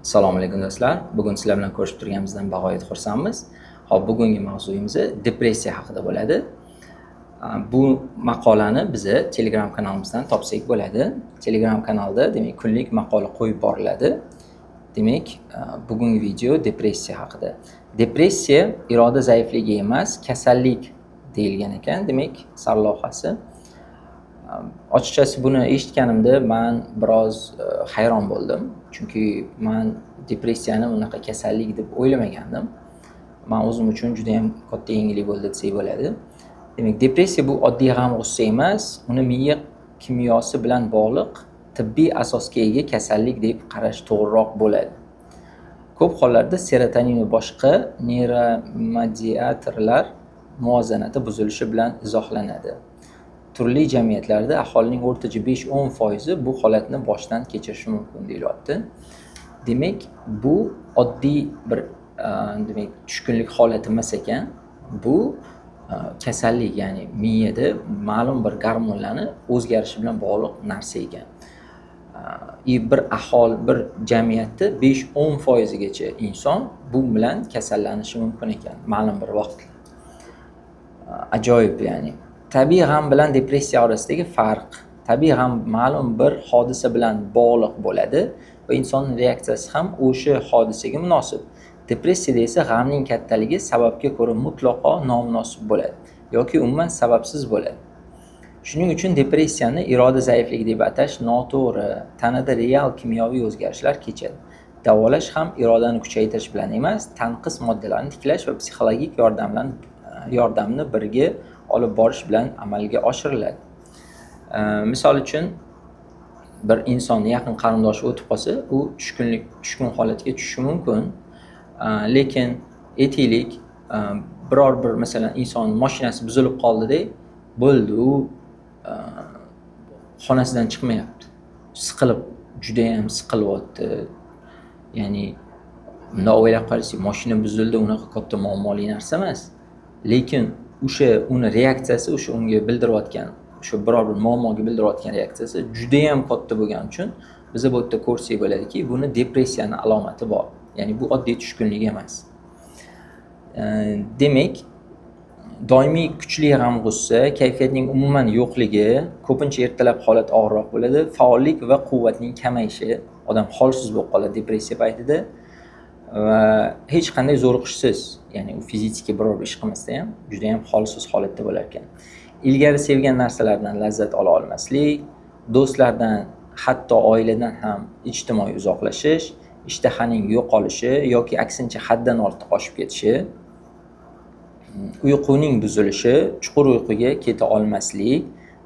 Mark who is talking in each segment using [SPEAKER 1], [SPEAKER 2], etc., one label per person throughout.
[SPEAKER 1] Assalomu alaykum do'stlar. Bugun sizlar bilan ko'rishib turganimizdan bag'oyat xursandmiz. Hop, bugungi mavzuyimiz depressiya haqida bo'ladi. Bu maqolani bizni Telegram kanalimizdan topsak bo'ladi. Telegram kanalda demak kunlik maqola qo'yib boriladi. Demak, bugungi video depressiya haqida. Depressiya iroda zaifligi emas, kasallik deyilgan ekan. Demak, sarlavhasi. Ochiqchasi buni eshitganimda men biroz hayron bo'ldim. Chunki men depressiyani unaqa kasallik deb o'ylamagandim. Men o'zim uchun juda ham katta yangilik bo'ldi desak bo'ladi. Demak, depressiya bu oddiy g'am-g'ussa emas, uni miya kimyosi bilan bog'liq tibbiy asosga ega kasallik deb qarash to'g'riroq bo'ladi. Ko'p hollarda serotonin va boshqa neuromediatorlar muvozanati buzilishi bilan izohlanadi. Turli jamiyatlarda aholining o'rtacha 5-10% bu holatni boshdan kechirishi mumkin deyilyapti. Demak, bu oddiy bir demak tushkunlik holati emas ekan. Bu kasallik, ya'ni miyada ma'lum bir gormonlarni o'zgarishi bilan bog'liq narsa ekan. Bir jamiyatda 5-10% gacha inson bu bilan kasallanishi mumkin ekan ma'lum bir vaqtda. Ajoyib, ya'ni tabiiy g'am bilan depressiya orasidagi farq. Tabiiy g'am ma'lum bir hodisa bilan bog'liq bo'ladi va insonning reaksiyasi ham o'sha hodisaga munosib. Depressiyada esa g'amning kattaligi sababga ko'ra mutlaqo nomunosib bo'ladi yoki umuman sababsiz bo'ladi. Shuning uchun depressiyani iroda zaifligi deb atash noto'g'ri. Tanada real kimyoviy o'zgarishlar kechadi. Davolash ham irodani kuchaytirish bilan emas, tanqis moddalarni tiklash va psixologik yordamni birga olib borish bilan amalga oshiriladi. Misol uchun bir inson yaqin qarindoshi o'tib qolsa, u tushkun holatga tushishi mumkin. Lekin aytaylik, biror bir masalan inson mashinasi buzilib qoldi-da, bo'ldi, u xonasidan chiqmayapti. Siqilib, juda ham siqilyapti. Ya'ni bunday o'ylab qarasak, mashina buzildi, unaqa katta muammoli narsa emas. Lekin uni reaksiyasi unga bildirayotgan, biror bir muammoga bildirayotgan reaksiyasi juda ham katta bo'lgani uchun biz bu yerda ko'rsak bo'ladiki, buni depressiyani alomati bor. Ya'ni bu oddiy tushkunlik emas. Demak, doimiy kuchli g'am-g'ussa, kayfiyatning umuman yo'qligi, ko'pincha ertalab holat og'irroq bo'ladi, faollik va quvvatning kamayishi, odam holsiz bo'lib qoladi depressiya paytida va hech qanday zo'riqishsiz, ya'ni u fiziki biror bir ish qilmasda ham juda ham holsiz holatda bo'lar ekan. Ilgari sevgan narsalardan lazzat ola olmaslik, do'stlardan, hatto oiladan ham ijtimoiy uzoqlashish, ishtahaning yo'qolishi yoki aksincha haddan ortiq oshib ketishi, uyquning buzilishi, chuqur uyquga keta olmaslik,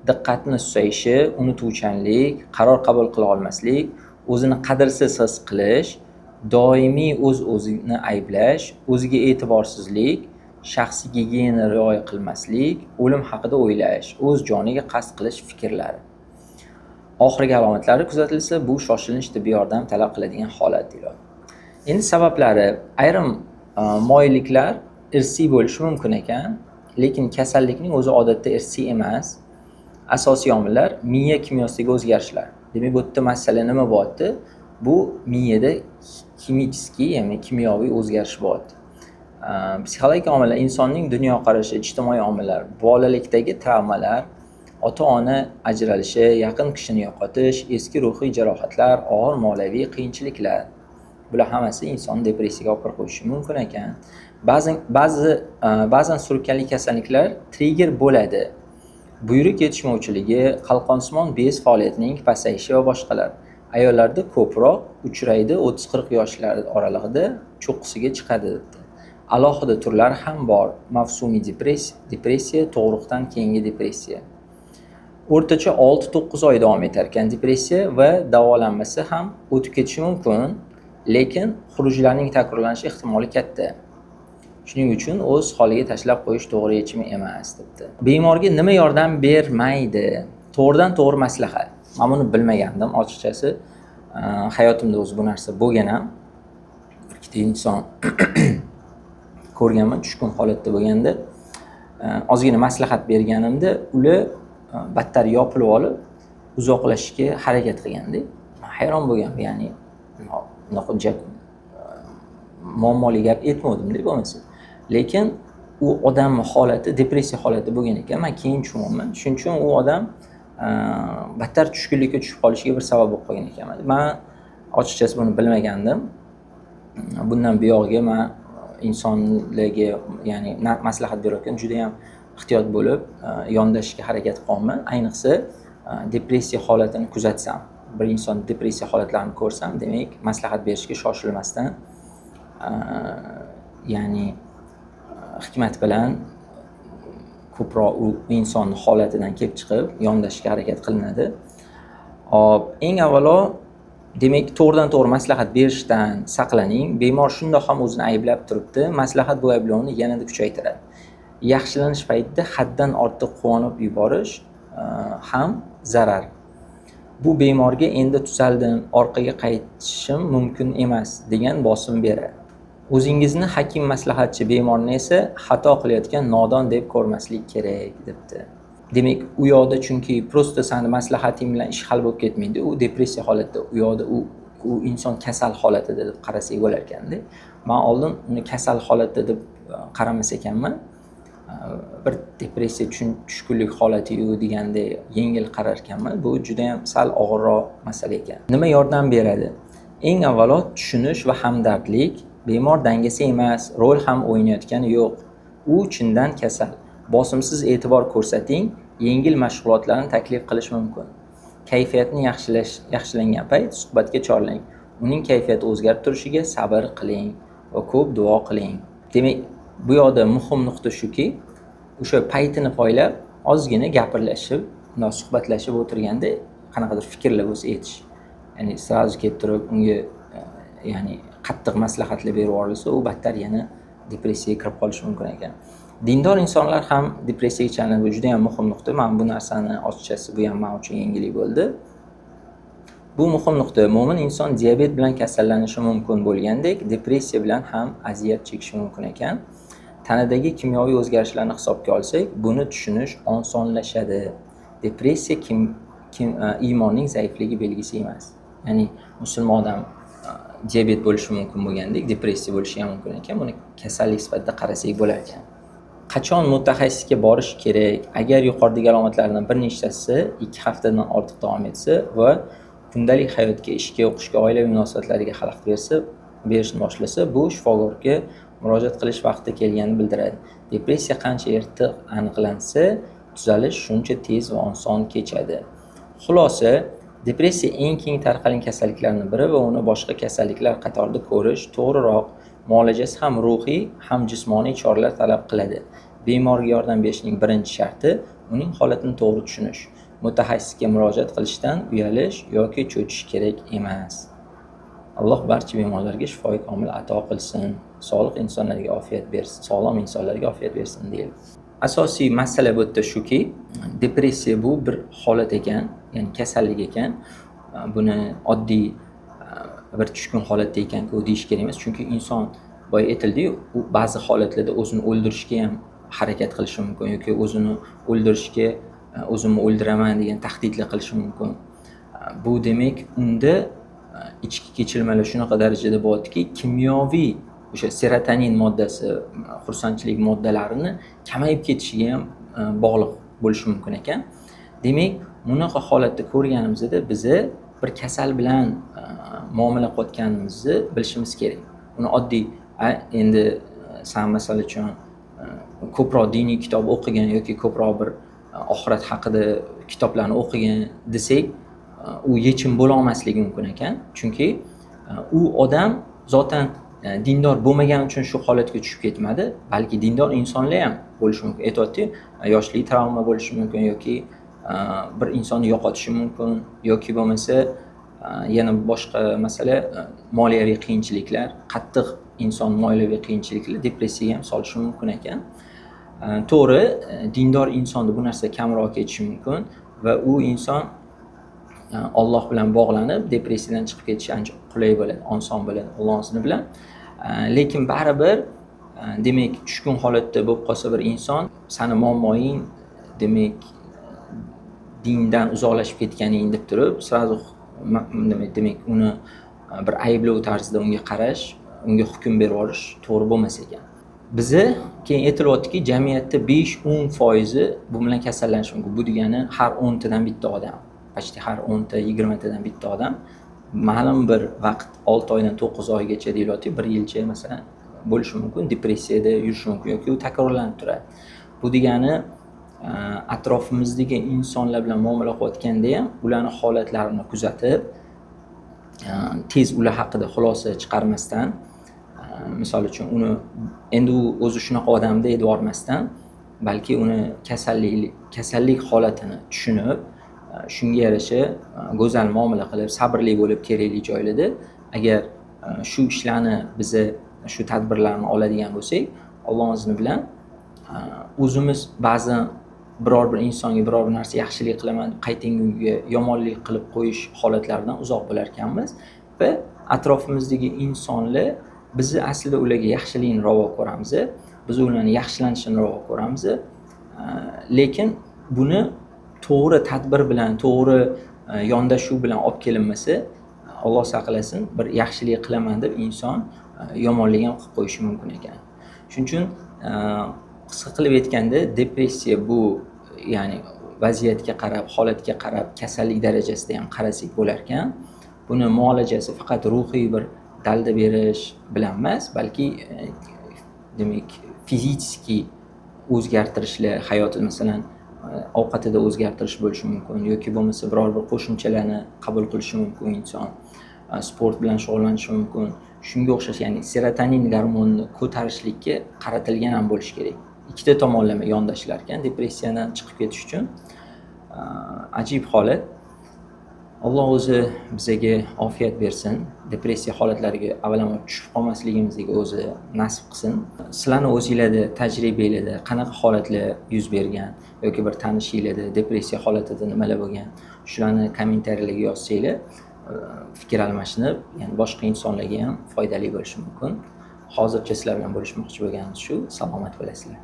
[SPEAKER 1] diqqatni susayishi, unutuvchanlik, qaror qabul qila olmaslik, o'zini qadrsiz his qilish, doimiy o'zini ayblash, o'ziga e'tiborsizlik, shaxsiy gigiyena rioya qilmaslik, o'lim haqida o'ylash, o'z joniga qasd qilish fikrlari. Oxirgi alomatlari kuzatilsa, bu shoshilinch tibbiy yordam talab qiladigan holat deyiladi. Endi sabablari, ayrim moyilliklar irsiy bo'lishi mumkin ekan, lekin kasallikning o'zi odatda irsiy emas. Asosiy omillar miya kimyosidagi o'zgarishlar. Demak, bu yerda masala nima bo'lyapti? Bu miyada ya'ni kimyoviy o'zgarish bo'lyapti. Psixologik omillar, insonning dunyoqarashi, ijtimoiy omillar, bolalikdagi travmalar, ota-ona ajralishi, yaqin kishini yo'qotish, eski ruhiy jarohatlar, og'ir moliyaviy qiyinchiliklar. Bular hammasi inson depressiyaga olib kirib qo'yishi mumkin ekan. Ba'zan surunkali kasalliklar trigger bo'ladi. Buyruq yetishmovchiligi, qalqonsimon bez faoliyatining pasayishi va boshqalar. Ayollarda ko'proq uchraydi, 30-40 yoshlar oralig'ida cho'qqisiga chiqadi debdi. Alohida turlari ham bor. Mavsumiy depressiya, tug'ruqdan keyingi depressiya. O'rtacha 6-9 oy davom etar ekan depressiya va davolanmasa ham o'tib ketishi mumkin, lekin xurujlarning takrorlanishi ehtimoli katta. Shuning uchun o'z holiga tashlab qo'yish to'g'ri yechim emas debdi. Bemorga nima yordam bermaydi? To'g'ridan to'g'ri maslahat. Men buni bilmagandim, ochiqchasi. Hayotimda o'zi bu narsa bo'lgan ham. Ikkita inson ko'rganman, tushkun holatda bo'lganda, ozgina maslahat berganimda, ular battar yopilib olib, uzoqlashishga harakat qilganda, hayron bo'lganman. Ya'ni muammoli gap aytmovdimda bo'lmasa. Lekin u odamning holati depressiya holati bo'lgan ekan. Men keyin tushunyapman. Shuning uchun u odam battar tushkunlikka tushib qolishiga bir sabab bo'lib qolgan ekan. Men ochiqchasi buni bilmagandim. Bundan buyog'iga men insonlarga, ya'ni maslahat berayotgan juda ham ehtiyot bo'lib yondashishga harakat qilaman. Ayniqsa depressiya holatini kuzatsam, bir inson depressiya holatlarini ko'rsam, demak maslahat berishga shoshilmasdan, ya'ni hikmat bilan ko'proq u insonning holatidan kelib chiqib yondashishga harakat qilinadi. Eng avvalo demak to'g'ridan to'g'ri maslahat berishdan saqlaning. Bemor shundoq ham o'zini ayblab turibdi. Maslahat bu ayblovni yanada kuchaytiradi. Yaxshilanish paytida haddan ortiq quvonib yuborish ham zarar. Bu bemorga endi tuzaldim, orqaga qaytishim mumkin emas degan bosim beradi. O'zingizni hakim maslahatchi, bemorni esa xato qilayotgan nodon deb ko'rmaslik kerak debdi. Demak, u yoqda chunki prosta seni maslahating bilan ish hal bo'lib ketmaydi. U depressiya holatida, u yoqda u inson kasal holatida deb qarasak bo'lar ekanda. Men oldin uni kasal holatda deb qaramas ekanman. Bir depressiya tushkunlik holati-yu deganda yengil qarar ekanman. Bu juda ham sal og'irroq masala ekan. Nima yordam beradi? Eng avvalo tushunish va hamdardlik. Bemor dangasa emas, rol ham o'ynayotgani yo'q. U chindan kasal. Bosimsiz e'tibor ko'rsating, yengil mashg'ulotlarni taklif qilish mumkin. Kayfiyatni yaxshilangan payt suhbatga chorlang. Uning kayfiyati o'zgarib turishiga sabr qiling va ko'p duo qiling. Demak, bu yoqda muhim nuqta shuki, o'sha paytini poylab ozgina gapirlashib, suhbatlashib o'tirganda qanaqadir fikrlar bo'lsa aytish. Ya'ni srazu kelib turib unga ya'ni qattiq maslahatlar berib yuborilsa, u battar yana depressiyaga kirib qolishi mumkin ekan. Dindor insonlar ham depressiyaga chalinadi. Bu juda ham muhim nuqta. Men bu narsani ochiqchasi bu ham men uchun yangilik bo'ldi. Bu muhim nuqta. Mo'min inson diabet bilan kasallanishi mumkin bo'lgandek, depressiya bilan ham aziyat chekishi mumkin ekan. Tanadagi kimyoviy o'zgarishlarni hisobga olsak, buni tushunish osonlashadi. Depressiya iymonning zaifligi belgisi emas. Ya'ni musulmon odam diabet bo'lishi mumkin bo'lgandek, depressiya bo'lishi ham mumkin ekan. Buni kasallik sifatida qarasak bo'lar ekan. Qachon mutaxassisga borish kerak? Agar yuqoridagi alomatlardan bir nechtasi 2 haftadan ortiq davom etsa va kundalik hayotga, ishga, o'qishga, oilaviy munosabatlariga xalaqit berishni boshlasa, bu shifokorga murojaat qilish vaqti kelganini bildiradi. Depressiya qancha erta aniqlansa, tuzalish shuncha tez va oson kechadi. Xulosa, depressiya eng keng tarqalgan kasalliklarning biri va uni boshqa kasalliklar qatorida ko'rish to'g'riroq. Muolajasi ham ruhiy, ham jismoniy choralar talab qiladi. Bemorga yordam berishning birinchi sharti uning holatini to'g'ri tushunish. Mutaxassisga murojaat qilishdan uyalish yoki cho'chish kerak emas. Alloh barcha bemorlarga shifoi komil ato qilsin. Sog'lom insonlarga ofiyat bersin deylik. Asosiy masala bu yerda shuki, depressiya bu bir holat ekan, ya'ni kasallik ekan. Buni oddiy bir tushkun holatda ekan-ku deyish kerak emas. Chunki inson boya aytildi-yu, u ba'zi holatlarda o'zini o'ldirishga ham harakat qilishi mumkin yoki o'zini o'ldirishga o'zimni o'ldiraman degan tahdidlar qilishi mumkin. Bu demak, unda ichki kechirmalar shunaqa darajada bo'ladiki, kimyoviy o'sha serotonin moddasi, xursandchilik moddalarini kamayib ketishiga ham bog'liq bo'lishi mumkin ekan. Demak, bunaqa holatda ko'rganimizda bizni bir kasal bilan muomala qilayotganimizni bilishimiz kerak. Uni oddiy endi san masal uchun ko'proq diniy kitob o'qigan yoki ko'proq bir oxirat haqida kitoblarni o'qigan desak, u yechim bo'la olmasligi mumkin ekan. Chunki u odam zotan dindor bo'lmagani uchun shu holatga tushib ketmadi, balki dindor insonlar ham bo'lishi mumkin. Aytayotdi, yoshlik travma bo'lishi mumkin yoki bir insonni yo'qotishi mumkin yoki bo'lmasa yana boshqa masala moliyaviy qiyinchiliklar, qattiq inson moliyaviy qiyinchiliklar depressiyaga ham solishi mumkin ekan. To'g'ri, dindor insonda bu narsa kamroq ketishi mumkin va u inson Alloh bilan bog'lanib depressiyadan chiqib ketishi ancha qulay bo'ladi, oson bo'ladi Alloh izni bilan. Lekin baribir demak tushkun holatda bo'lib qolsa bir inson, seni muammoing demak dindan uzoqlashib ketganing deb turib, srazu demak uni bir ayblov tarzida unga qarash, unga hukm berib yuborish to'g'ri bo'lmas ekan. Bizi keyin aytilyaptiki, jamiyatda 5-10% bu bilan kasallanishi mumkin. Bu degani har 10 tadan bitta odam, почти har 10 ta 20 tadan bitta odam ma'lum bir vaqt 6 oydan 9 oygacha deyilyapti, 1 yilcha masalan bo'lishi mumkin, depressiyada yurishi mumkin yoki u takrorlanib turadi. Bu degani atrofimizdagi insonlar bilan muomala qilayotganda ham ularning holatlarini kuzatib, tez ular haqida xulosa chiqarmasdan, misol uchun uni endi u o'zi shunaqa odam deb yubormasdan, balki uni kasallik holatini tushunib, shunga yarasha go'zal muomala qilib, sabrli bo'lib kerakli joylarda agar shu ishlarni biza shu tadbirlarni oladigan bo'lsak, Alloh izni bilan o'zimiz ba'zan biror bir insonga biror bir narsa yaxshilik qilaman deb qaytingiga yomonlik qilib qo'yish holatlaridan uzoq bo'lar ekanmiz va atrofimizdagi insonlar bizni aslida ularga yaxshilikni ravo ko'ramiz, biz ularni yaxshilanishini ravo ko'ramiz, lekin buni to'g'ri tadbir bilan, to'g'ri yondashuv bilan olib kelinmasa, Alloh saqlasin, bir yaxshilik qilaman deb inson yomonlik ham qilib qo'yishi mumkin ekan. Shuning uchun qisqa qilib aytganda, depressiya bu ya'ni vaziyatga qarab, holatga qarab, kasallik darajasida ham qarasak bo'lar ekan. Buni muolajasi faqat ruhiy bir dalda berish bilan emas, balki demak fiziki o'zgartirishlar, hayoti masalan ovqatida o'zgartirish bo'lishi mumkin yoki bo'lmasa biror bir qo'shimchalarni qabul qilishi mumkin inson, sport bilan shug'ullanishi mumkin. Shunga o'xshash, ya'ni serotonin gormonini ko'tarishlikka qaratilgan ham bo'lishi kerak. Ikkita tomonlama yondashlar ekan depressiyadan chiqib ketish uchun. Ajib holat. Alloh o'zi bizga ofiyat bersin. Depressiya holatlariga avvalambor tushib qolmasligimizga o'zi nasib qilsin. Sizlarning o'zingizlarda tajribangizda qanaqa holatlar yuz bergan yoki bir tanishingizda depressiya holatida nimalar bo'lgan, shularni kommentariyalarga yozsanglar, fikr almashinib, ya'ni boshqa insonlarga ham foydali bo'lishi mumkin. Hozircha sizlar bilan bo'lishmoqchi bo'lganim shu. Salomat bo'lasizlar.